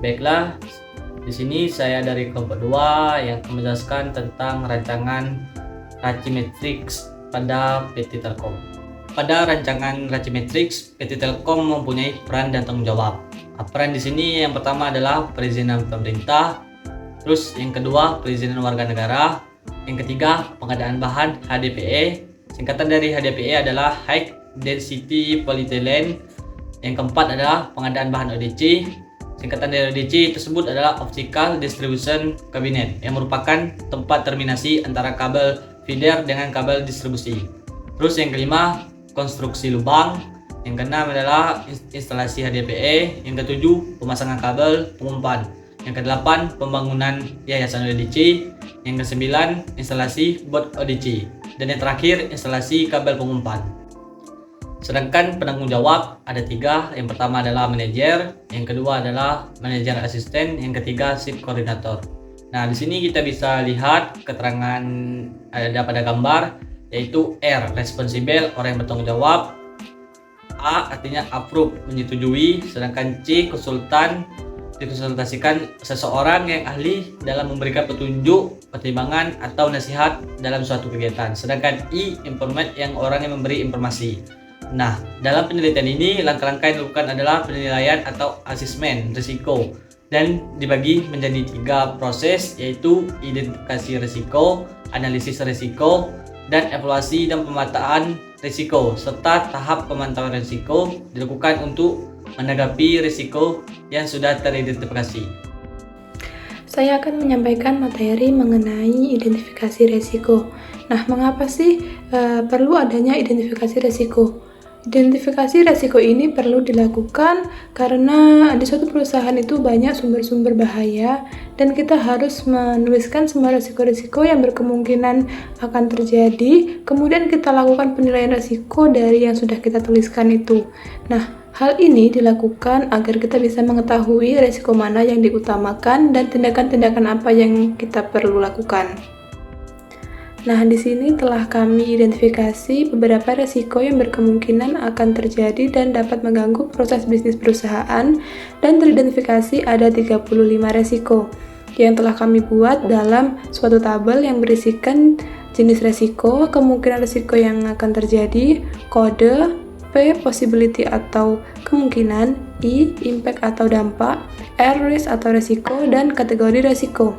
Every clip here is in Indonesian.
Baiklah, di sini saya dari kelompok 2 yang akan menjelaskan tentang rancangan Racimatrix pada PT Telkom. Pada rancangan Racimatrix, PT Telkom mempunyai peran dan tanggung jawab. Peran di sini yang pertama adalah perizinan pemerintah, terus yang kedua perizinan warga negara, yang ketiga pengadaan bahan HDPE. Singkatan dari HDPE adalah High Density Polyethylene. Yang keempat adalah pengadaan bahan ODC. Singkatan dari ODC tersebut adalah Optical Distribution Cabinet, yang merupakan tempat terminasi antara kabel feeder dengan kabel distribusi. Terus yang kelima, konstruksi lubang. Yang keenam adalah instalasi HDPE. Yang ketujuh, pemasangan kabel pengumpan. Yang kedelapan, pembangunan yayasan ODC. Yang kesembilan, instalasi bot ODC. Dan yang terakhir, instalasi kabel pengumpan. Sedangkan penanggung jawab ada 3. Yang pertama adalah manajer, yang kedua adalah manajer asisten, yang ketiga shift koordinator. Nah, di sini kita bisa lihat keterangan ada pada gambar, yaitu R, responsible, orang yang bertanggung jawab. A artinya approve, menyetujui. Sedangkan C, konsultan, dikonsultasikan seseorang yang ahli dalam memberikan petunjuk, pertimbangan atau nasihat dalam suatu kegiatan. Sedangkan I, informant, yang orang yang memberi informasi. Nah, dalam penelitian ini langkah-langkah yang dilakukan adalah penilaian atau asesmen risiko dan dibagi menjadi 3 proses, yaitu identifikasi risiko, analisis risiko, dan evaluasi dan pemetaan risiko, serta tahap pemantauan risiko dilakukan untuk menanggapi risiko yang sudah teridentifikasi. Saya akan menyampaikan materi mengenai identifikasi risiko. Nah, mengapa sih perlu adanya identifikasi risiko? Identifikasi risiko ini perlu dilakukan karena di suatu perusahaan itu banyak sumber-sumber bahaya dan kita harus menuliskan semua risiko-risiko yang berkemungkinan akan terjadi. Kemudian kita lakukan penilaian risiko dari yang sudah kita tuliskan itu. Nah, hal ini dilakukan agar kita bisa mengetahui risiko mana yang diutamakan dan tindakan-tindakan apa yang kita perlu lakukan. Nah, di sini telah kami identifikasi beberapa risiko yang berkemungkinan akan terjadi dan dapat mengganggu proses bisnis perusahaan, dan teridentifikasi ada 35 risiko yang telah kami buat dalam suatu tabel yang berisikan jenis risiko, kemungkinan risiko yang akan terjadi, kode, P, possibility atau kemungkinan, I, impact atau dampak, R, risk atau risiko, dan kategori risiko.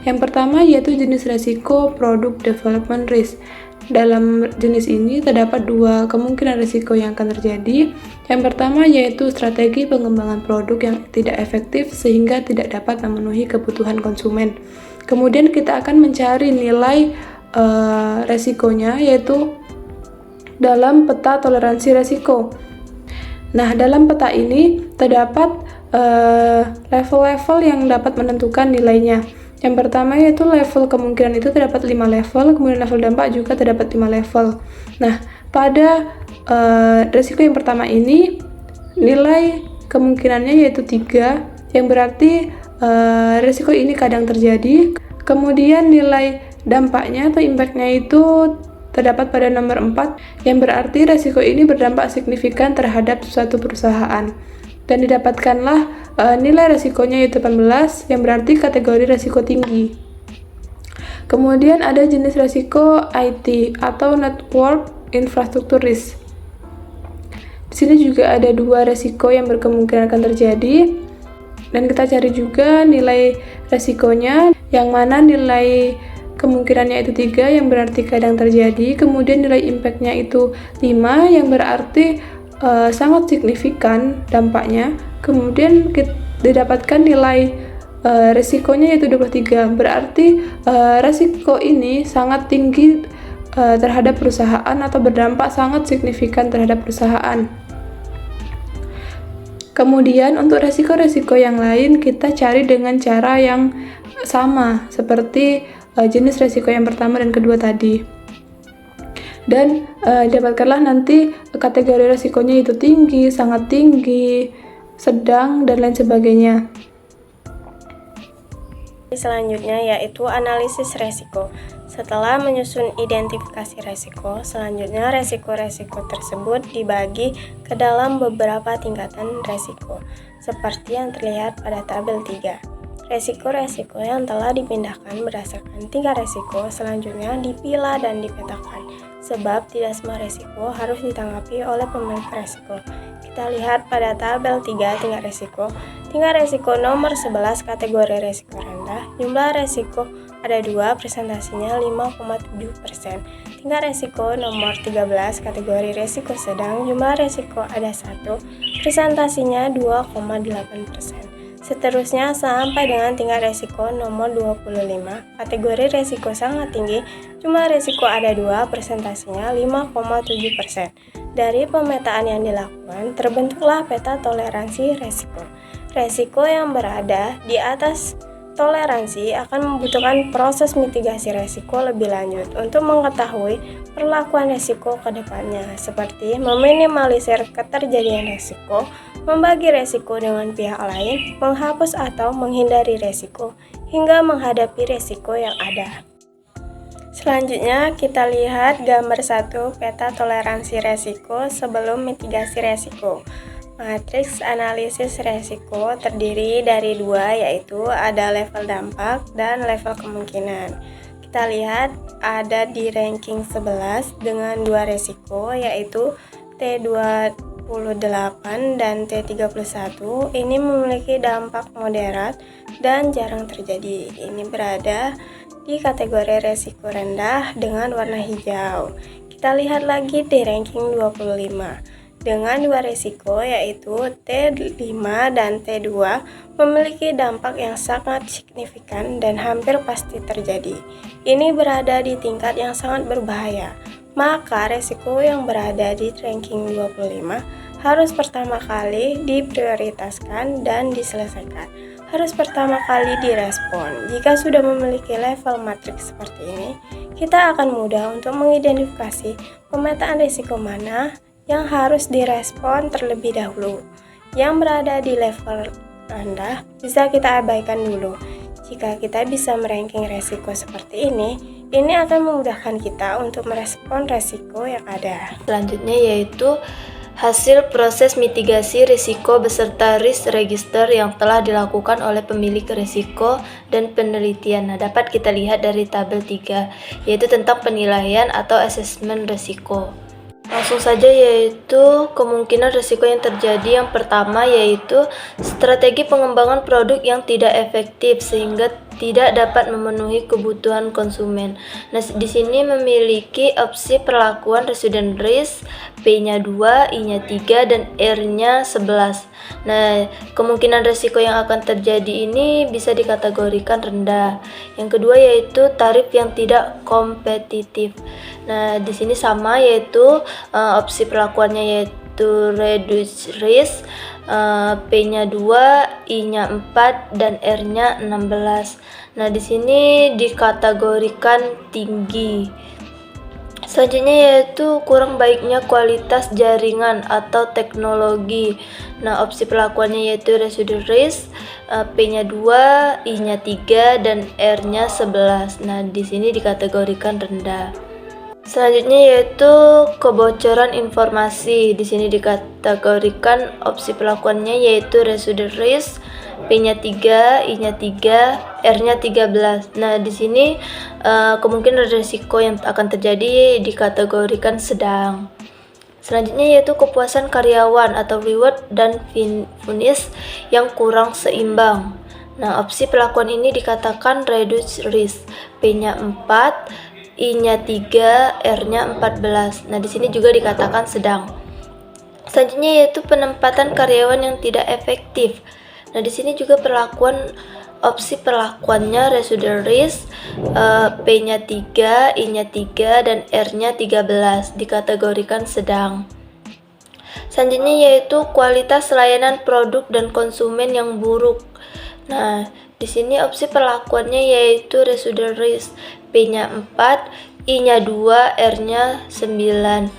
Yang pertama yaitu jenis risiko product development risk. Dalam jenis ini terdapat 2 kemungkinan risiko yang akan terjadi. Yang pertama yaitu strategi pengembangan produk yang tidak efektif sehingga tidak dapat memenuhi kebutuhan konsumen. Kemudian kita akan mencari nilai risikonya, yaitu dalam peta toleransi risiko. Nah, dalam peta ini terdapat level-level yang dapat menentukan nilainya. Yang pertama yaitu level kemungkinan itu terdapat 5 level, kemudian level dampak juga terdapat 5 level. Nah, pada risiko yang pertama ini nilai kemungkinannya yaitu 3, yang berarti risiko ini kadang terjadi. Kemudian nilai dampaknya atau impactnya itu terdapat pada nomor 4, yang berarti risiko ini berdampak signifikan terhadap suatu perusahaan. Dan didapatkanlah nilai risikonya yaitu 18, yang berarti kategori risiko tinggi. Kemudian ada jenis risiko IT atau Network Infrastructure Risk. Di sini juga ada 2 risiko yang berkemungkinan akan terjadi, dan kita cari juga nilai risikonya, yang mana nilai kemungkinannya itu 3, yang berarti kadang terjadi. Kemudian nilai impact-nya itu 5, yang berarti sangat signifikan dampaknya. Kemudian didapatkan nilai risikonya yaitu 23, berarti risiko ini sangat tinggi terhadap perusahaan atau berdampak sangat signifikan terhadap perusahaan. Kemudian untuk risiko-risiko yang lain kita cari dengan cara yang sama seperti jenis risiko yang pertama dan kedua tadi. Dan dapatkanlah nanti kategori risikonya itu tinggi, sangat tinggi, sedang, dan lain sebagainya. Selanjutnya yaitu analisis risiko. Setelah menyusun identifikasi resiko, selanjutnya resiko-resiko tersebut dibagi ke dalam beberapa tingkatan resiko, seperti yang terlihat pada tabel 3. Resiko-resiko yang telah dipindahkan berdasarkan tingkat resiko selanjutnya dipilah dan dipetakan, sebab tidak semua resiko harus ditanggapi oleh pemilik resiko. Kita lihat pada tabel 3 tingkat resiko. Tingkat resiko nomor 11 kategori resiko rendah, jumlah resiko ada 2, presentasinya 5,7%. Tingkat resiko nomor 13 kategori resiko sedang, jumlah resiko ada 1, presentasinya 2,8%. Seterusnya sampai dengan tingkat resiko nomor 25 kategori resiko sangat tinggi, jumlah resiko ada 2, presentasinya 5,7%. Dari pemetaan yang dilakukan, terbentuklah peta toleransi resiko. Resiko yang berada di atas toleransi akan membutuhkan proses mitigasi resiko lebih lanjut untuk mengetahui perlakuan resiko ke depannya, seperti meminimalisir keterjadian resiko, membagi resiko dengan pihak lain, menghapus atau menghindari resiko, hingga menghadapi resiko yang ada. Selanjutnya, kita lihat gambar 1 peta toleransi resiko sebelum mitigasi resiko. Matriks analisis resiko terdiri dari 2, yaitu ada level dampak dan level kemungkinan. Kita lihat ada di ranking 11 dengan 2 resiko, yaitu T28 dan T31. Ini memiliki dampak moderat dan jarang terjadi. Ini berada di kategori resiko rendah dengan warna hijau. Kita lihat lagi di ranking 25. Dengan 2 resiko, yaitu T5 dan T2, memiliki dampak yang sangat signifikan dan hampir pasti terjadi. Ini berada di tingkat yang sangat berbahaya. Maka resiko yang berada di ranking 25 harus pertama kali diprioritaskan dan diselesaikan. Harus pertama kali direspon. Jika sudah memiliki level matriks seperti ini, kita akan mudah untuk mengidentifikasi pemetaan risiko mana yang harus direspon terlebih dahulu. Yang berada di level rendah bisa kita abaikan dulu. Jika kita bisa meranking resiko seperti ini akan memudahkan kita untuk merespon resiko yang ada. Selanjutnya yaitu hasil proses mitigasi risiko beserta risk register yang telah dilakukan oleh pemilik risiko dan penelitian. Nah, dapat kita lihat dari tabel 3, yaitu tentang penilaian atau asesmen risiko. Langsung saja, yaitu kemungkinan risiko yang terjadi. Yang pertama yaitu strategi pengembangan produk yang tidak efektif sehingga tidak dapat memenuhi kebutuhan konsumen. Nah, di sini memiliki opsi perlakuan resident risk, P-nya 2, I-nya 3, dan R-nya 11. Nah, kemungkinan risiko yang akan terjadi ini bisa dikategorikan rendah. Yang kedua yaitu tarif yang tidak kompetitif. Nah, di sini sama, yaitu opsi perlakuannya yaitu reduce risk, P-nya 2, I-nya 4, dan R-nya 16. Nah, di sini dikategorikan tinggi. Selanjutnya yaitu kurang baiknya kualitas jaringan atau teknologi. Nah, opsi perlakuannya yaitu residual risk, P-nya 2, I-nya 3, dan R-nya 11. Nah, di sini dikategorikan rendah. Selanjutnya yaitu kebocoran informasi. Di sini dikategorikan opsi perlakuannya yaitu residual risk, P-nya 3, I-nya 3, R-nya 13. Nah, di sini kemungkinan risiko yang akan terjadi dikategorikan sedang. Selanjutnya yaitu kepuasan karyawan atau reward dan finish yang kurang seimbang. Nah, opsi perlakuan ini dikatakan reduce risk, P-nya 4, I-nya 3, R-nya 14. Nah, di sini juga dikatakan sedang. Selanjutnya yaitu penempatan karyawan yang tidak efektif. Nah, di sini juga opsi perlakuannya residual risk, P-nya 3, I-nya 3, dan R-nya 13, dikategorikan sedang. Selanjutnya yaitu kualitas layanan produk dan konsumen yang buruk. Nah, di sini opsi perlakuannya yaitu residual risk, P-nya 4, I-nya 2, R-nya 9.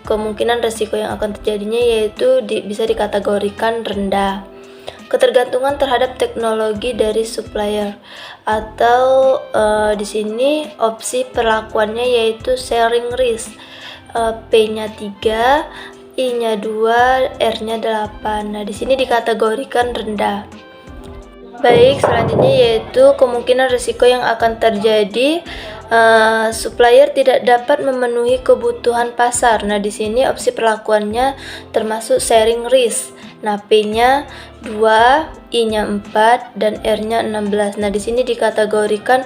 Kemungkinan resiko yang akan terjadinya yaitu bisa dikategorikan rendah. ketergantungan terhadap teknologi dari supplier, atau di sini opsi perlakuannya yaitu sharing risk. P-nya 3, I-nya 2, R-nya 8. Nah, di sini dikategorikan rendah. Baik, selanjutnya yaitu kemungkinan risiko yang akan terjadi. Supplier tidak dapat memenuhi kebutuhan pasar. Nah, di sini opsi perlakuannya termasuk sharing risk. Nah, P-nya 2, I-nya 4, dan R-nya 16. Nah, di sini dikategorikan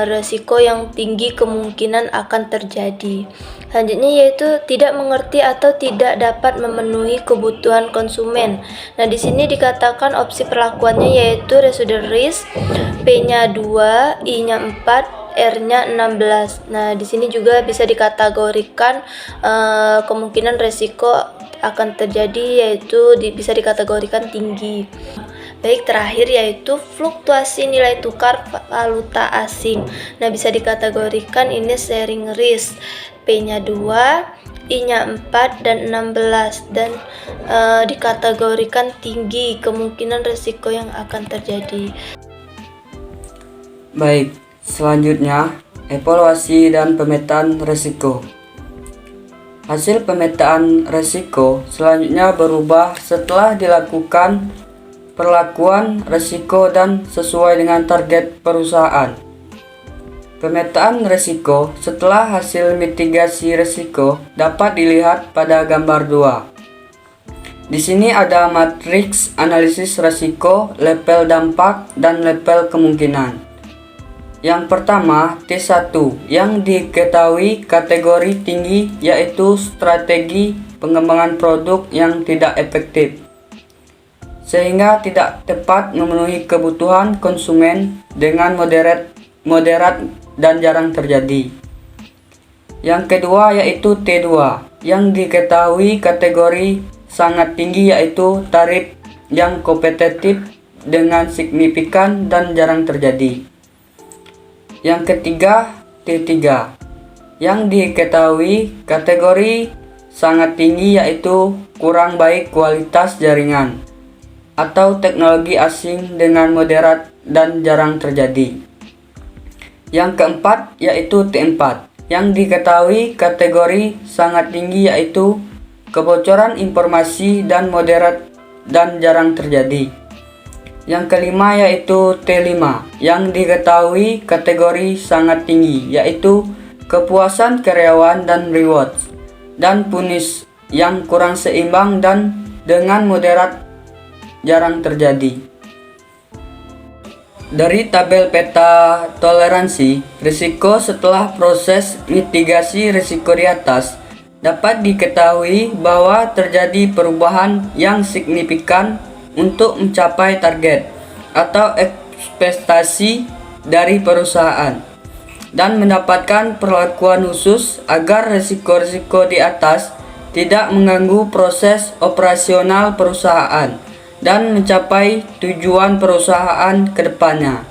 risiko yang tinggi kemungkinan akan terjadi. Selanjutnya yaitu tidak mengerti atau tidak dapat memenuhi kebutuhan konsumen. Nah, di sini dikatakan opsi perlakuannya yaitu residual risk, P-nya 2, I-nya 4, R-nya 16. Nah, di sini juga bisa dikategorikan kemungkinan resiko akan terjadi yaitu bisa dikategorikan tinggi. Baik, terakhir yaitu fluktuasi nilai tukar valuta asing. Nah, bisa dikategorikan ini sharing risk, P-nya 2, I-nya 4, dan 16, dan dikategorikan tinggi kemungkinan resiko yang akan terjadi. Baik, selanjutnya evaluasi dan pemetaan risiko. Hasil pemetaan risiko selanjutnya berubah setelah dilakukan perlakuan risiko dan sesuai dengan target perusahaan. Pemetaan risiko setelah hasil mitigasi risiko dapat dilihat pada gambar 2. Di sini ada matriks analisis risiko, level dampak, dan level kemungkinan. Yang pertama, T1 yang diketahui kategori tinggi yaitu strategi pengembangan produk yang tidak efektif sehingga tidak tepat memenuhi kebutuhan konsumen dengan moderat dan jarang terjadi. Yang kedua yaitu T2 yang diketahui kategori sangat tinggi yaitu tarif yang kompetitif dengan signifikan dan jarang terjadi. Yang ketiga, T3 yang diketahui kategori sangat tinggi yaitu kurang baik kualitas jaringan atau teknologi asing dengan moderat dan jarang terjadi. Yang keempat yaitu T4 yang diketahui kategori sangat tinggi yaitu kebocoran informasi dan moderat dan jarang terjadi. Yang kelima yaitu T5 yang diketahui kategori sangat tinggi yaitu kepuasan karyawan dan rewards, dan punish yang kurang seimbang dan dengan moderat jarang terjadi. Dari tabel peta toleransi risiko setelah proses mitigasi risiko di atas dapat diketahui bahwa terjadi perubahan yang signifikan untuk mencapai target atau ekspektasi dari perusahaan dan mendapatkan perlakuan khusus agar risiko-risiko di atas tidak mengganggu proses operasional perusahaan dan mencapai tujuan perusahaan ke depannya.